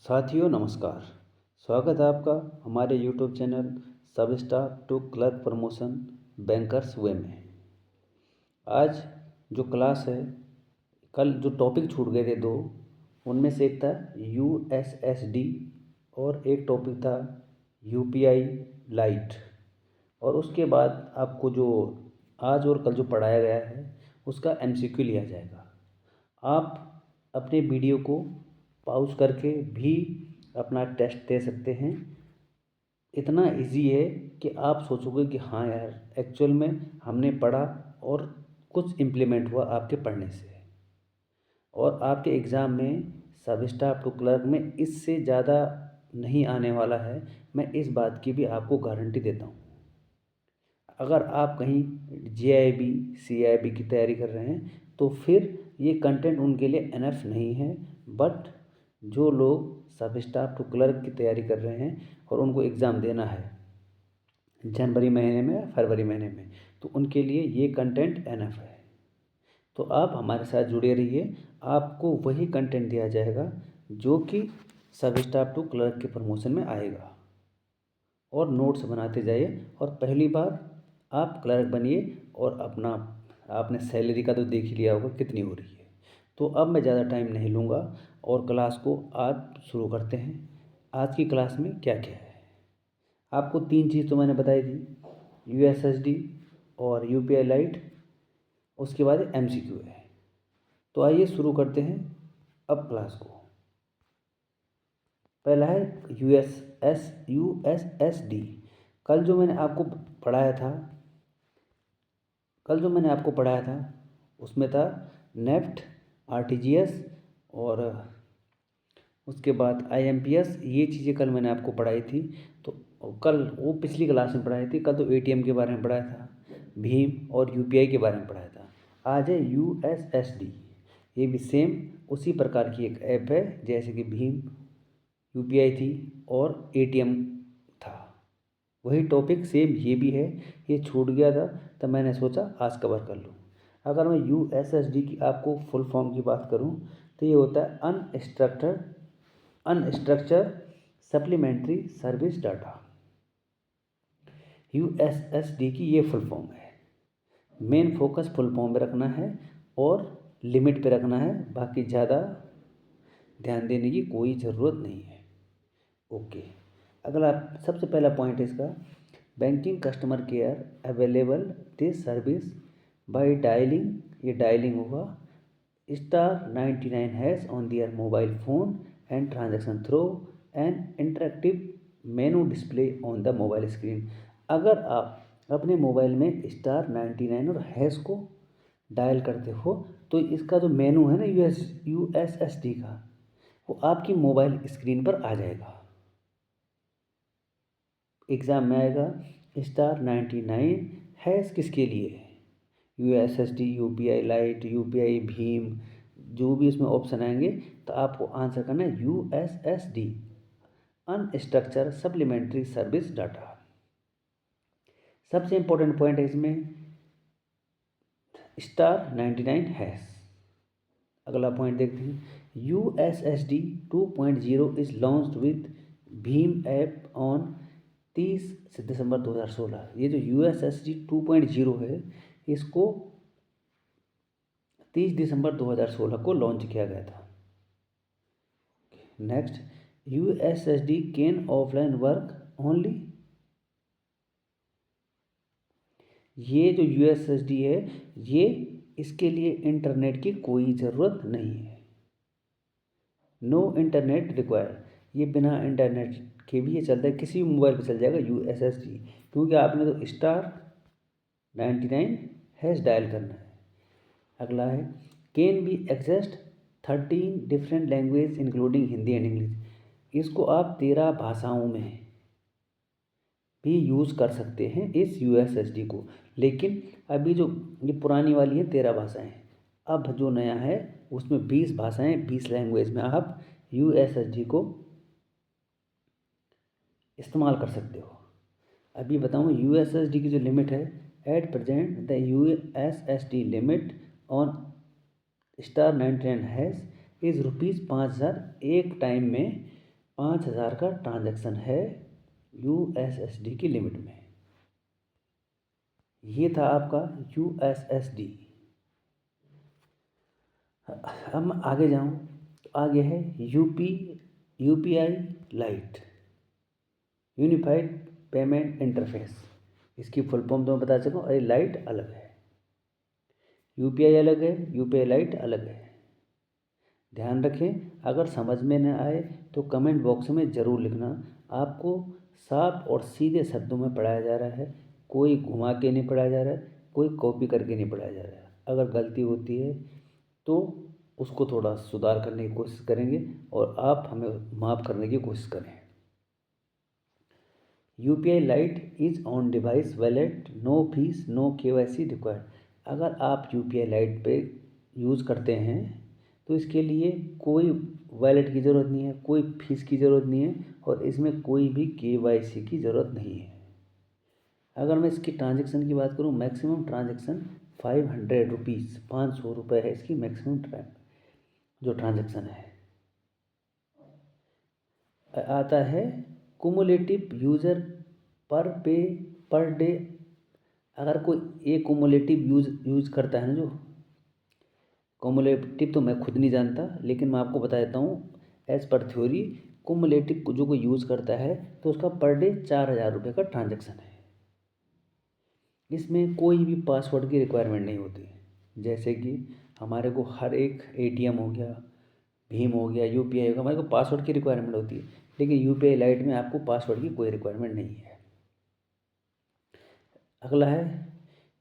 साथियों नमस्कार। स्वागत है आपका हमारे YouTube channel sub staff to clerk promotion bankers way में। आज जो क्लास है, कल जो टॉपिक छूट गए थे दो, उनमें से एक था यूएसएसडी और एक टॉपिक था यूपीआई लाइट। और उसके बाद आपको जो आज और कल जो पढ़ाया गया है उसका एमसीक्यू लिया जाएगा। आप अपने वीडियो को पॉज करके भी अपना टेस्ट दे सकते हैं। इतना इजी है कि आप सोचोगे कि हाँ यार, एक्चुअल में हमने पढ़ा और कुछ इम्प्लीमेंट हुआ आपके पढ़ने से। और आपके एग्ज़ाम में सब स्टाफ टू क्लर्क में इससे ज़्यादा नहीं आने वाला है, मैं इस बात की भी आपको गारंटी देता हूँ। अगर आप कहीं जेआईबी सीआईबी की तैयारी कर रहे हैं तो फिर ये कंटेंट उनके लिए इनफ नहीं है। बट जो लोग सब स्टाफ टू क्लर्क की तैयारी कर रहे हैं और उनको एग्ज़ाम देना है जनवरी महीने में या फरवरी महीने में, तो उनके लिए ये कंटेंट इनफ है। तो आप हमारे साथ जुड़े रहिए, आपको वही कंटेंट दिया जाएगा जो कि सब स्टाफ टू क्लर्क के प्रमोशन में आएगा। और नोट्स बनाते जाइए और पहली बार आप क्लर्क बनिए और अपना आपने सैलरी का तो देख ही लिया होगा कितनी हो रही है। तो अब मैं ज़्यादा टाइम नहीं लूँगा और क्लास को आज शुरू करते हैं। आज की क्लास में क्या क्या है, आपको तीन चीज़ तो मैंने बताई थी, यूएसएसडी और यूपीआई लाइट, उसके बाद एमसीक्यू है। तो आइए शुरू करते हैं अब क्लास को। पहला है यूएसएसडी। कल जो मैंने आपको पढ़ाया था उसमें था नेफ्ट, आरटीजीएस और उसके बाद आईएमपीएस। ये चीज़ें कल मैंने आपको पढ़ाई थी। तो कल वो पिछली क्लास में पढ़ाई थी। कल तो एटीएम के बारे में पढ़ाया था, भीम और यूपीआई के बारे में पढ़ाया था। आज है यूएसएसडी। ये भी सेम उसी प्रकार की एक ऐप है जैसे कि भीम, यूपीआई थी और एटीएम था। वही टॉपिक सेम ये भी है। ये छूट गया था तब मैंने सोचा आज कवर कर लूँ। अगर मैं यूएसएसडी की आपको फुल फॉर्म की बात करूँ तो ये होता है unstructured supplementary service data. USSD की ये फुल फॉर्म है। मेन फोकस फुल फॉर्म पे रखना है और लिमिट पे रखना है, बाकी ज़्यादा ध्यान देने की कोई ज़रूरत नहीं है। ओके, अगला सबसे पहला पॉइंट है इसका, banking customer care available this service by dialling. ये डायलिंग होगा *99# on their mobile phone and transaction through an interactive menu display on the mobile screen. अगर आप अपने मोबाइल में *99 और हैश को डायल करते हो तो इसका जो मेनू है ना यूएसएसडी का, वो आपकी मोबाइल स्क्रीन पर आ जाएगा। एग्ज़ाम में आएगा *99# किसके लिए है, USSD, UPI light, UPI Bhim, जो भी इसमें ऑप्शन आएंगे तो आपको आंसर करना है USSD, unstructured supplementary service data. सबसे इंपॉर्टेंट पॉइंट है इसमें *99#। अगला पॉइंट देखते हैं, USSD 2.0 is launched with Bhim app on 30 दिसंबर 2016। ये जो यूएसएसडी 2.0 है इसको 30 दिसंबर 2016 को लॉन्च किया गया था। Next, USSD can offline work only. ये जो यूएसएसडी है ये इसके लिए इंटरनेट की कोई ज़रूरत नहीं है, नो इंटरनेट रिक्वायर्ड। ये बिना इंटरनेट के भी ये चलता है, किसी भी मोबाइल पर चल जाएगा यूएसएसडी, क्योंकि आपने तो *99# डायल करना है। अगला है, can be accessed 13 different language including Hindi and English. इसको आप 13 भाषाओं में भी यूज़ कर सकते हैं इस यूएसएसडी को। लेकिन अभी जो ये पुरानी वाली है 13 भाषाएं, अब जो नया है उसमें 20 भाषाएं, 20 लैंग्वेज में आप यूएसएसडी को इस्तेमाल कर सकते हो। अभी बताऊँ यूएसएसडी की जो लिमिट है, at present the USSD limit on *99# is ₹5000 एक टाइम में 5,000 का ट्रांजैक्शन है USSD की लिमिट में। ये था आपका USSD। अब मैं आगे जाऊँ तो आगे है UPI light, unified payment interface. इसकी फुल फॉर्म तो मैं बता सकूँ, अरे लाइट अलग है, UPI अलग है, UPI लाइट अलग है। ध्यान रखें, अगर समझ में न आए तो कमेंट बॉक्स में ज़रूर लिखना। आपको साफ और सीधे शब्दों में पढ़ाया जा रहा है, कोई घुमा के नहीं पढ़ाया जा रहा है, कोई कॉपी करके नहीं पढ़ाया जा रहा है। अगर गलती होती है तो उसको थोड़ा सुधार करने की कोशिश करेंगे और आप हमें माफ़ करने की कोशिश करें। UPI lite is on device wallet, no fee no KYC required. अगर आप UPI लाइट पे यूज़ करते हैं तो इसके लिए कोई वैलेट की ज़रूरत नहीं है, कोई फीस की ज़रूरत नहीं है और इसमें कोई भी KYC की ज़रूरत नहीं है। अगर मैं इसकी ट्रांजैक्शन की बात करूँ, मैक्सिमम ट्रांजैक्शन 500 रुपीज़, 500 रुपये है इसकी मैक्सिमम जो ट्रांजैक्शन है। आता है कुमुलेटिव यूज़र पर डे। अगर कोई एक कुमुलेटिव यूज़ करता है ना, जो कुमुलेटिव तो मैं खुद नहीं जानता, लेकिन मैं आपको बता देता हूँ एज़ पर थ्योरी, कुमुलेटिव को जो कोई यूज़ करता है तो उसका पर डे 4,000 रुपये का ट्रांजैक्शन है। इसमें कोई भी पासवर्ड की रिक्वायरमेंट नहीं होती, जैसे कि हमारे को हर एक ATM हो गया, भीम हो गया, UPI हो गया, हमारे को पासवर्ड की रिक्वायरमेंट होती है, लेकिन UPI लाइट में आपको पासवर्ड की कोई रिक्वायरमेंट नहीं है। अगला है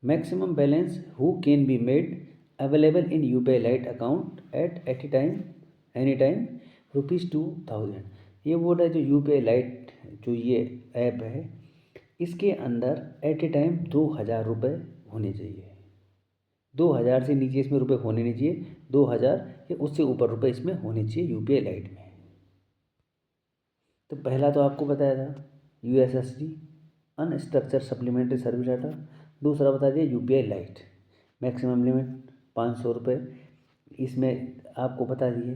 maximum balance who can be made available in UPI light account at any time ₹2000। ये बोल रहा है जो UPI लाइट जो ये ऐप है, इसके अंदर एट ए टाइम 2,000 रुपये होने चाहिए। 2,000 से नीचे इसमें रुपये होने नहीं चाहिए, 2,000 या उससे ऊपर रुपये इसमें होने चाहिए UPI लाइट में। तो पहला तो आपको बताया था USSD, unstructured supplementary service data. दूसरा बता दिया UPI लाइट, मैक्सिमम लिमिट 500 रुपये। इसमें आपको बता दिए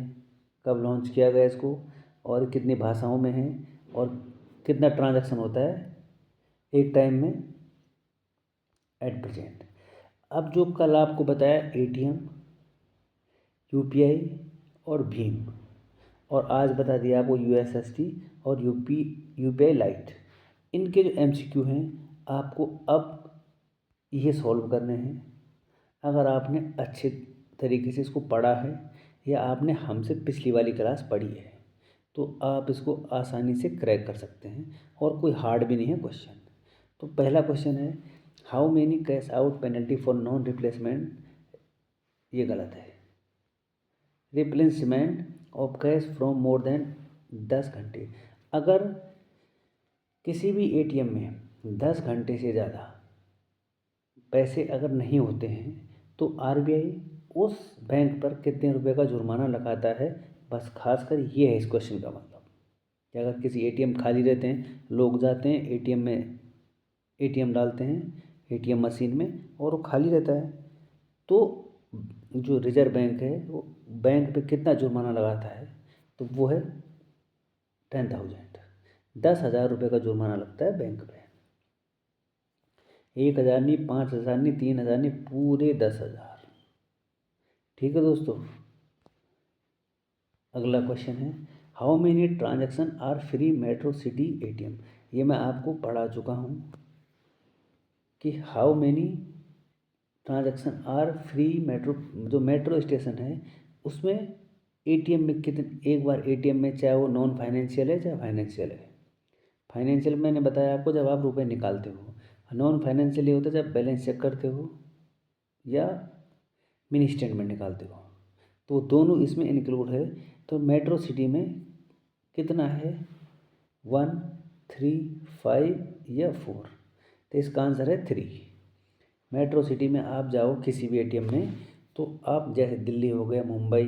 कब लॉन्च किया गया इसको और कितनी भाषाओं में है और कितना ट्रांजैक्शन होता है एक टाइम में एट प्रेजेंट। अब जो कल आपको बताया ATM, UPI और भीम, और आज बता दिया आपको USSD और UPI लाइट, इनके जो MCQ हैं आपको अब ये सॉल्व करने हैं। अगर आपने अच्छे तरीके से इसको पढ़ा है या आपने हमसे पिछली वाली क्लास पढ़ी है तो आप इसको आसानी से क्रैक कर सकते हैं और कोई हार्ड भी नहीं है क्वेश्चन। तो पहला क्वेश्चन है how many cash out penalty for non replacement. ये गलत है। Replacement of cash from more than 10 घंटे। अगर किसी भी ATM में 10 घंटे से ज़्यादा पैसे अगर नहीं होते हैं तो RBI उस बैंक पर कितने रुपए का जुर्माना लगाता है, बस खासकर ये है इस क्वेश्चन का मतलब कि अगर किसी ATM खाली रहते हैं, लोग जाते हैं ATM में ATM डालते हैं ATM मशीन में और वो खाली रहता है, तो जो रिजर्व बैंक है वो बैंक पे कितना जुर्माना लगाता है, तो वो है 10,000, 10,000 रुपये का जुर्माना लगता है बैंक पे। 1,000 नहीं, 5,000 नहीं, 3,000 नहीं, पूरे 10,000। ठीक है दोस्तों। अगला क्वेश्चन है how many transaction are free metro city ATM। ये मैं आपको पढ़ा चुका हूँ कि how many transaction are free metro, जो मेट्रो स्टेशन है उसमें ATM में कितने, एक बार ATM में चाहे वो नॉन फाइनेंशियल है चाहे फाइनेंशियल है। फाइनेंशियल मैंने बताया आपको जब आप रुपए निकालते हो, नॉन फाइनेंशियल ये होता है जब बैलेंस चेक करते हो या मिनी स्टेटमेंट निकालते हो, तो दोनों इसमें इंक्लूड है। तो मेट्रो सिटी में कितना है 1, 3, 5 या 4, तो इसका आंसर है 3। मेट्रो सिटी में आप जाओ किसी भी ATM में तो आप जैसे दिल्ली हो गया, मुंबई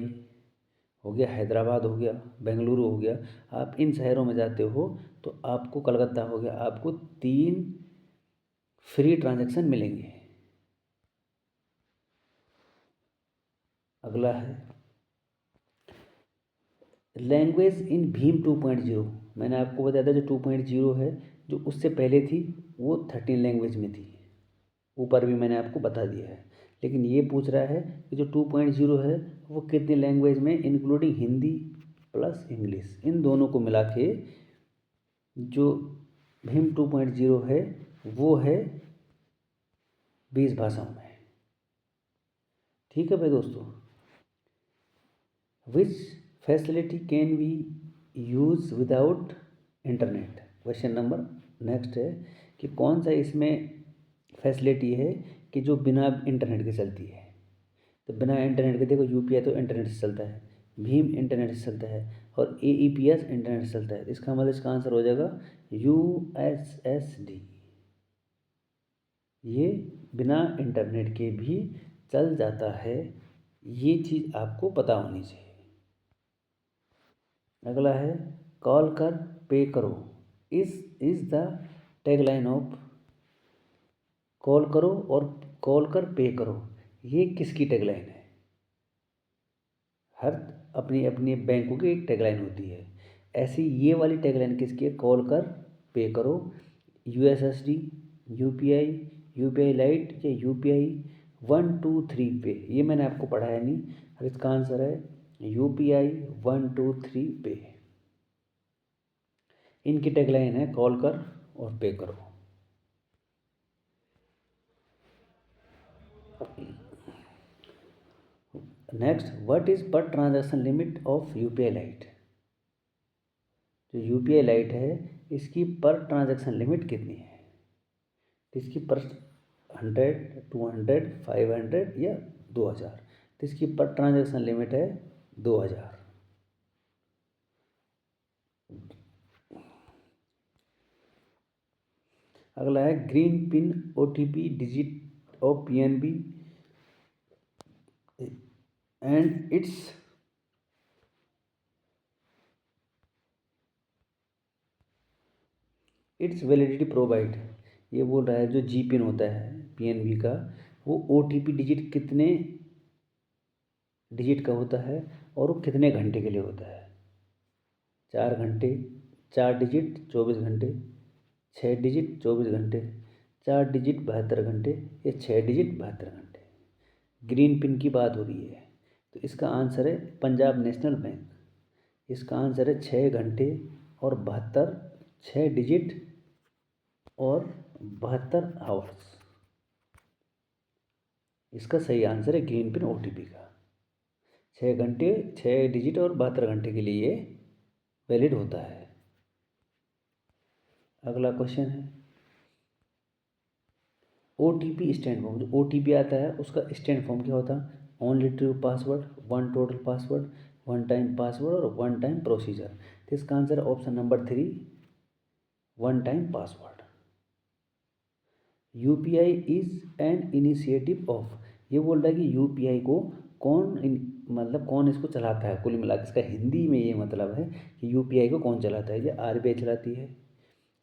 हो गया, हैदराबाद हो गया, बेंगलुरु हो गया, आप इन शहरों में जाते हो तो आपको, कलकत्ता हो गया, आपको 3 फ्री ट्रांजैक्शन मिलेंगे। अगला है लैंग्वेज इन भीम 2.0, मैंने आपको बताया था जो 2.0 है, जो उससे पहले थी वो 13 लैंग्वेज में थी, ऊपर भी मैंने आपको बता दिया है। लेकिन ये पूछ रहा है कि जो 2.0 है वो कितनी लैंग्वेज में, इंक्लूडिंग हिंदी प्लस इंग्लिश, इन दोनों को मिला के जो भीम 2.0 है वो है 20 भाषाओं में। ठीक है भाई दोस्तों। Which facility can we use without internet, question number next है कि कौन सा इसमें फैसिलिटी है कि जो बिना इंटरनेट के चलती है। तो बिना इंटरनेट के देखो, यूपीआई तो इंटरनेट से चलता है, भीम इंटरनेट से चलता है, और एईपीएस इंटरनेट से चलता है। इसका मतलब इसका आंसर हो जाएगा यूएसएसडी। ये बिना इंटरनेट के भी चल जाता है, ये चीज़ आपको पता होनी चाहिए। अगला है कॉल कर पे करो, is the tagline of, call करो और कॉल कर पे करो, ये किसकी टैगलाइन है। हर अपनी अपनी बैंकों की एक टैगलाइन होती है, ऐसी ये वाली टैगलाइन किसकी है, कॉल कर पे करो, यूएसएसडी, यूपीआई, यूपीआई लाइट या यूपीआई 123 पे, ये मैंने आपको पढ़ाया नहीं, और इसका आंसर है यूपीआई 123 पे। इनकी टैगलाइन है कॉल कर और पे करो। नेक्स्ट, व्हाट इज पर transaction limit of UPI light. जो यूपीआई लाइट है इसकी पर ट्रांजैक्शन लिमिट कितनी है, तो इसकी पर 100, 200, 500 या 2000, तो इसकी पर ट्रांजैक्शन लिमिट है 2000। अगला है green pin OTP digit of PNB and it's validity provide. ये बोल रहा है जो जी पिन होता है पीएनबी का, वो ओटीपी डिजिट कितने डिजिट का होता है और वो कितने घंटे के लिए होता है। 4 घंटे, 4 डिजिट 24 घंटे, 6 डिजिट 24 घंटे, 4 डिजिट 72 घंटे, या 6 डिजिट 72 घंटे। ग्रीन पिन की बात हो रही है, तो इसका आंसर है पंजाब नेशनल बैंक। इसका आंसर है 6 घंटे और 72, 6 डिजिट और 72 आवर्स। इसका सही आंसर है ग्रीन पिन ओटीपी का। 6 घंटे, 6 डिजिट और 72 घंटे के लिए ये वैलिड होता है। अगला क्वेश्चन है ओटीपी स्टैंड फॉर्म। जो ओटीपी आता है उसका स्टैंड फॉर्म क्या होता है, only true password, one total password, one time password और वन टाइम प्रोसीजर। तो इसका आंसर है option number 3, one time password. UPI is an initiative of, ये बोल रहा है कि यूपीआई को मतलब कौन इसको चलाता है, कुल मिला के इसका हिंदी में ये मतलब है कि यूपीआई को कौन चलाता है। ये आरबीआई चलाती है,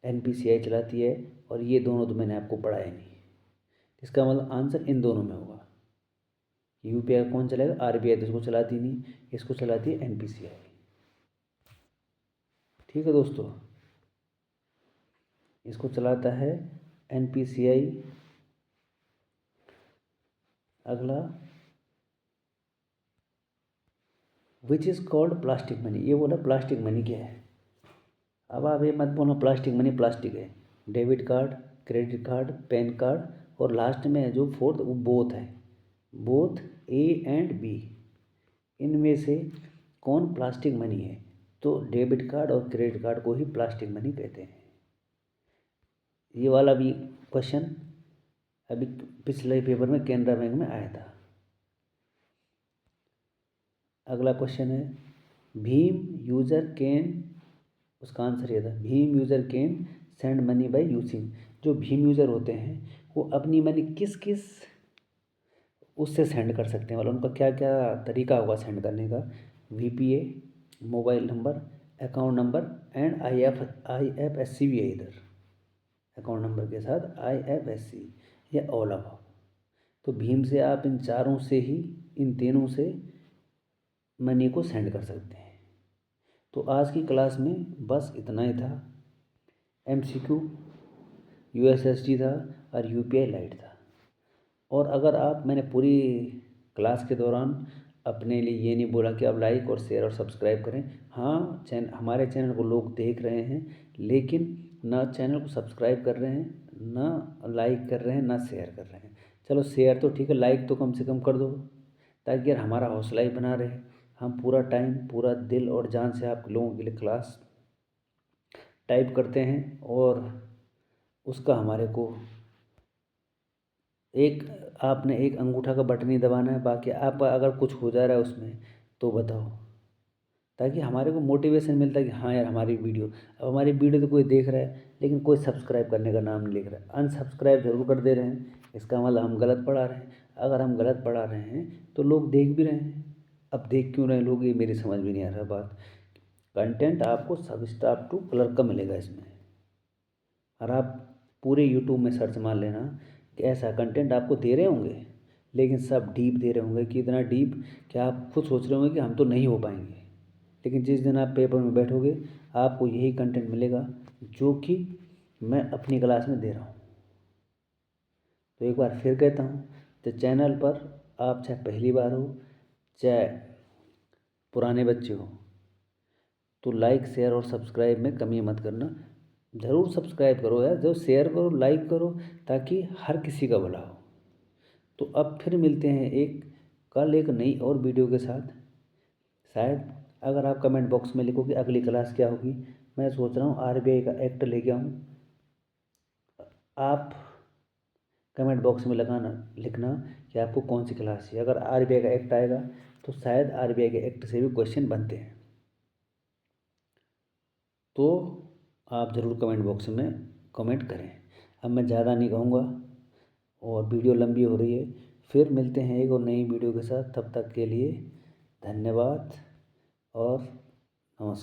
एनपीसीआई चलाती है, और ये दोनों तो मैंने आपको पढ़ाया नहीं। इसका मतलब आंसर इन दोनों में होगा। यूपीआई कौन चलाएगा, आरबीआई तो इसको चलाती नहीं, इसको चलाती है एनपीसीआई। ठीक है दोस्तों, इसको चलाता है एनपीसीआई। अगला which is called plastic money, ये बोला प्लास्टिक मनी क्या है। अब आप ये मत बोलना प्लास्टिक मनी प्लास्टिक है। Debit card, credit card, pan card, और लास्ट में जो फोर्थ वो बोथ है, बोथ ए एंड बी, इनमें से कौन प्लास्टिक मनी है। तो डेबिट कार्ड और क्रेडिट कार्ड को ही प्लास्टिक मनी कहते हैं। ये वाला भी क्वेश्चन अभी पिछले पेपर में कैनरा बैंक में आया था। अगला क्वेश्चन है भीम यूज़र कैन, उसका आंसर ये था Bhim user can send money by using. जो भीम यूज़र होते हैं वो अपनी मनी किस किस उससे सेंड कर सकते हैं, मतलब उनका क्या क्या तरीका होगा सेंड करने का। VPA, mobile number, account number and IFSC भी है इधर, अकाउंट नंबर के साथ आईएफएससी या ऑल अबव। तो भीम से आप इन चारों से ही, इन तीनों से मनी को सेंड कर सकते हैं। तो आज की क्लास में बस इतना ही था। MCQ, USSD था और UPI लाइट था। और अगर मैंने पूरी क्लास के दौरान अपने लिए ये नहीं बोला कि आप लाइक और शेयर और सब्सक्राइब करें। हाँ, हमारे चैनल को लोग देख रहे हैं, लेकिन ना चैनल को सब्सक्राइब कर रहे हैं, ना लाइक कर रहे हैं, ना शेयर कर रहे हैं। चलो शेयर तो ठीक है, लाइक तो कम से कम कर दो, ताकि यार हमारा हौसला ही बना रहे। हम पूरा टाइम, पूरा दिल और जान से आप लोगों के लिए क्लास टाइप करते हैं, और उसका हमारे को आपने एक अंगूठा का बटन ही दबाना है। बाकी आप अगर कुछ हो जा रहा है उसमें तो बताओ, ताकि हमारे को मोटिवेशन मिलता है कि हाँ यार हमारी वीडियो तो कोई देख रहा है, लेकिन कोई सब्सक्राइब करने का नाम नहीं लिख रहा है, अनसब्सक्राइब जरूर कर दे रहे हैं। इसका मतलब हम गलत पढ़ा रहे हैं। अगर हम गलत पढ़ा रहे हैं तो लोग देख भी रहे हैं। अब देख क्यों रहे हैं लोग, ये मेरी समझ भी नहीं आ रहा बात। कंटेंट आपको सबस्टाफ टू क्लर्क का मिलेगा इसमें, और आप पूरे यूट्यूब में सर्च मार लेना कि ऐसा कंटेंट आपको दे रहे होंगे, लेकिन सब डीप दे रहे होंगे कि इतना डीप कि आप खुद सोच रहे होंगे कि हम तो नहीं हो पाएंगे। लेकिन जिस दिन आप पेपर में बैठोगे आपको यही कंटेंट मिलेगा जो कि मैं अपनी क्लास में दे रहा हूँ। तो एक बार फिर कहता हूँ, तो चैनल पर आप चाहे पहली बार हो चाहे पुराने बच्चे हो, तो लाइक शेयर और सब्सक्राइब में कमी मत करना। ज़रूर सब्सक्राइब करो यार, जो शेयर करो, लाइक करो, ताकि हर किसी का भला हो। तो अब फिर मिलते हैं कल एक नई और वीडियो के साथ। शायद अगर आप कमेंट बॉक्स में लिखो कि अगली क्लास क्या होगी, मैं सोच रहा हूँ RBI का एक्ट लेके आऊँ। आप कमेंट बॉक्स में लिखना कि आपको कौन सी क्लास चाहिए। अगर RBI का एक्ट आएगा तो शायद RBI के एक्ट से भी क्वेश्चन बनते हैं, तो आप ज़रूर कमेंट बॉक्स में कमेंट करें। अब मैं ज़्यादा नहीं कहूँगा और वीडियो लंबी हो रही है। फिर मिलते हैं एक और नई वीडियो के साथ। तब तक के लिए धन्यवाद और नमस्कार।